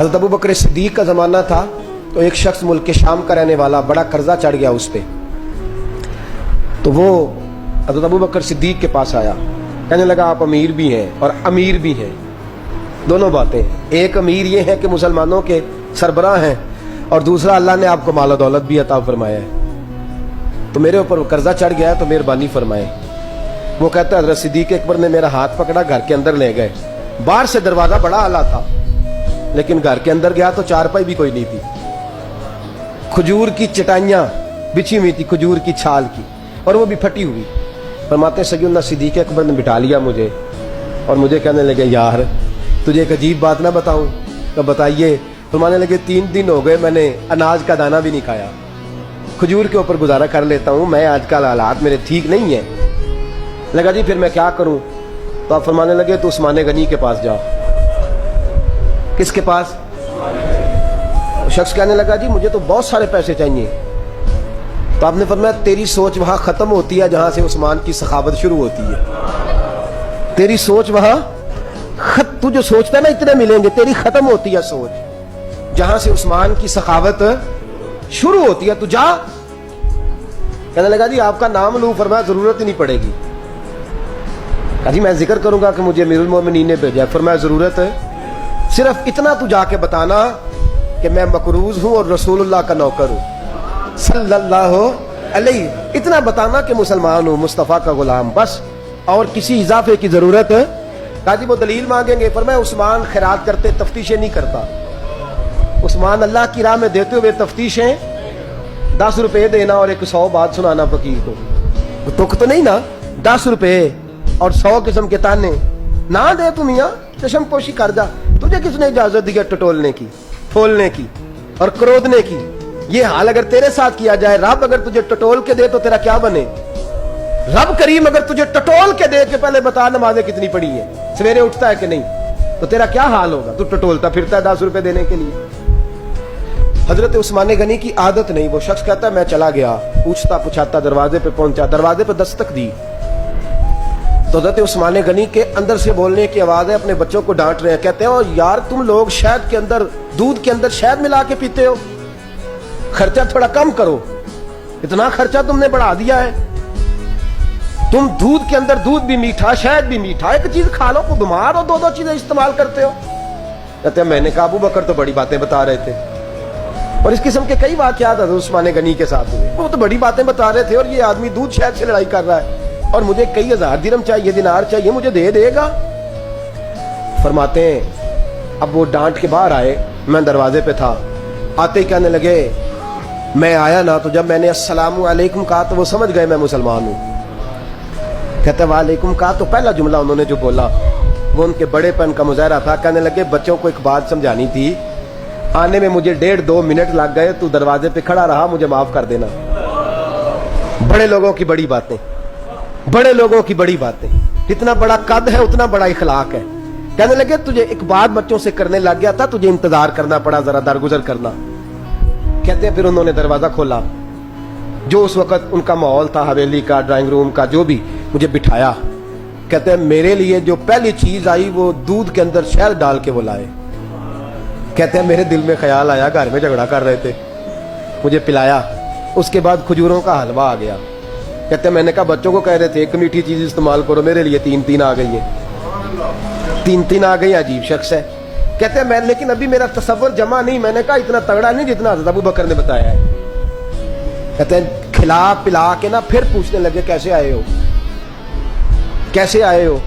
हज़रत अबू बकर सिद्दीक का ज़माना था तो एक शख्स मुल्क के शाम का रहने वाला, बड़ा कर्जा चढ़ गया उस पर। तो वो हज़रत अबू बकर सिद्दीक के पास आया, कहने लगा आप अमीर भी हैं और अमीर भी हैं, दोनों बातें। एक अमीर ये है कि मुसलमानों के सरबराह हैं, और दूसरा अल्लाह ने आपको माल दौलत भी अता फरमाया है, तो मेरे ऊपर कर्जा चढ़ गया है तो मेहरबानी फरमाए। वो कहता है हज़रत सिद्दीक अकबर ने मेरा हाथ पकड़ा, घर के अंदर ले गए। बाहर से दरवाज़ा बड़ा आला था, लेकिन घर के अंदर गया तो चारपाई भी कोई नहीं थी, खजूर की चटाइयाँ बिछी हुई थी, खजूर की छाल की, और वो भी फटी हुई। फरमाते सैयदना सिद्दीक अकबर ने बिठा लिया मुझे, और मुझे कहने लगे यार तुझे एक अजीब बात ना बताऊं? तो बताइए। फरमाने लगे 3 दिन हो गए मैंने अनाज का दाना भी नहीं खाया, खजूर के ऊपर गुजारा कर लेता हूँ मैं, आजकल हालात मेरे ठीक नहीं है। लगा जी फिर मैं क्या करूँ? तो आप फरमाने लगे तो उस्मान गनी के पास जाओ। किसके पास? शख्स कहने लगा जी मुझे तो बहुत सारे पैसे चाहिए। तो आपने फरमाया तेरी सोच वहां खत्म होती है जहां से उस्मान की सखावत शुरू होती है। तेरी सोच वहां तू जो सोचता है ना इतने मिलेंगे, तेरी खत्म होती है सोच जहां से उस्मान की सखावत शुरू होती है। तू जा। कहने लगा जी आपका नाम लूं? फरमाया जरूरत ही नहीं पड़ेगी। कहा जी मैं जिक्र करूंगा कि मुझे अमीरुल मोमिनीन ने भेजा। फरमाया जरूरत है, सिर्फ इतना तू जाके बताना कि मैं मकरूज हूं और रसूलुल्लाह का नौकर हूं सल्लल्लाहु अलैहि। इतना बताना कि मुसलमान हूं, मुस्तफा का गुलाम, बस, और किसी इजाफे की जरूरत है। कहा जी वो दलील मांगेंगे। फरमाया उस्मान खैरात करते तफ्तीशें नहीं करता, उस्मान अल्लाह की राह में देते हुए तफ्तीशें 10 रुपए देना और एक 100 बात सुनाना फकीर को, तुक तो नहीं ना? 10 रुपए और 100 किस्म के ताने ना दे तू मियां, चशम पोशी कर जा। तुझे किसने इजाजत दी है टटोलने की, फोलने की और क्रोधने की? ये हाल अगर तेरे साथ किया जाए, रब अगर तुझे टटोल के दे तो तेरा क्या बने? रब करीम अगर तुझे टटोल के दे के पहले बता नमाजें कितनी पड़ी है, सवेरे उठता है कि नहीं, तो तेरा क्या हाल होगा? तू टटोलता फिरता है 10 रुपए देने के लिए। हजरत उस्मान गनी की आदत नहीं। वो शख्स कहता मैं चला गया, पूछता पुछाता दरवाजे पे पहुंचा, दरवाजे पे दस्तक दी तो हजरत उस्मान गनी के अंदर से बोलने की आवाज है, अपने बच्चों को डांट रहे हैं। कहते हो यार तुम लोग शहद के अंदर, दूध के अंदर शहद मिला के पीते हो, खर्चा थोड़ा कम करो, इतना खर्चा तुमने बढ़ा दिया है। तुम दूध के अंदर दूध भी मीठा, शहद भी मीठा, एक चीज खा लो, बीमार हो, 2 चीजें इस्तेमाल करते हो। कहते हैं मैंने कहा अबू बकर तो बड़ी बातें बता रहे थे, और इस किस्म के कई वाकयात उस्मान गनी के साथ हुए। वो तो बड़ी बातें बता रहे थे और ये आदमी दूध शहद से लड़ाई कर रहा है, और मुझे कई हजार दिरहम चाहिए, दिनार चाहिए, मुझे दे देगा? फरमाते हैं अब वो डांट के बाहर आए, मैं दरवाजे पे था, आते ही कहने लगे मैं आया ना तो जब मैंने अस्सलामु अलैकुम कहा तो वो समझ गए मैं मुसलमान हूं। कहते वालेकुम कहा तो पहला जुमला उन्होंने जो बोला वो उनके बड़ेपन का मुजाहरा था। कहने लगे बच्चों को एक बात समझानी थी, आने में मुझे 1.5-2 मिनट लग गए, तू दरवाजे पे खड़ा रहा, मुझे माफ कर देना। बड़े लोगों की बड़ी बातें, बड़े लोगों की बड़ी बातें, जितना बड़ा कद है उतना बड़ा इखलाक है। कहने लगे तुझे एक बात बच्चों से करने लग गया था, तुझे इंतजार करना पड़ा, जरा दरगुजर करना। कहते हैं फिर उन्होंने दरवाजा खोला, जो उस वक्त उनका माहौल था हवेली का, ड्राइंग रूम का, जो भी, मुझे बिठाया। कहते हैं मेरे लिए जो पहली चीज आई वो दूध के अंदर शहद डाल के वो लाए। कहते हैं मेरे दिल में ख्याल आया घर में झगड़ा कर रहे थे, मुझे पिलाया, उसके बाद खजूरों का हलवा आ गया। कहते हैं मैंने कहा बच्चों को कह रहे थे एक मीठी चीज इस्तेमाल करो, मेरे लिए 3 आ गई है, 3 आ गई, अजीब शख्स है। कहते हैं मैं, लेकिन अभी मेरा तसव्वुर जमा नहीं, मैंने कहा इतना तगड़ा नहीं जितना हज़रत अबू बकर ने बताया है। कहते हैं खिला पिला के ना फिर पूछने लगे कैसे आए हो, कैसे आए हो?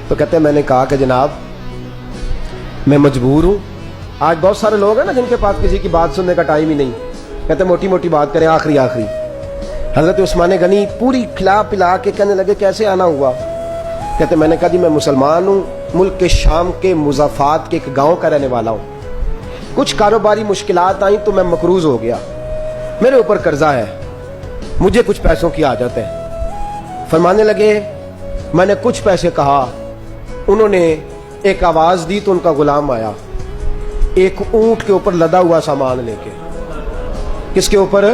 तो कहते हैं मैंने कहा कि जनाब मैं मजबूर हूं। आज बहुत सारे लोग हैं ना जिनके पास किसी की बात सुनने का टाइम ही नहीं। कहते मोटी मोटी बात करें, आखिरी आखिरी। हजरत उस्मान गनी पूरी खिला पिला के कहने लगे कैसे आना हुआ? कहते मैंने कहा जी मैं मुसलमान हूँ, मुल्क के शाम के मुज़ाफ़ात के एक गांव का रहने वाला हूँ, कुछ कारोबारी मुश्किलात आई तो मैं मकरूज हो गया, मेरे ऊपर कर्जा है, मुझे कुछ पैसों की आदत है। फरमाने लगे मैंने कुछ पैसे कहा, उन्होंने एक आवाज दी तो उनका गुलाम आया, एक ऊंट के ऊपर लदा हुआ सामान लेके। किसके ऊपर?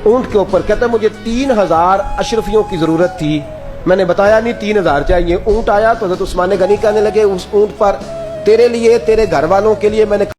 ऊंट के ऊपर। कहता मुझे 3000 अशरफियों की जरूरत थी, मैंने बताया नहीं 3000 चाहिए। ऊंट आया तो हज़रत उस्मान गनी कहने लगे उस ऊंट पर तेरे लिए, तेरे घर वालों के लिए मैंने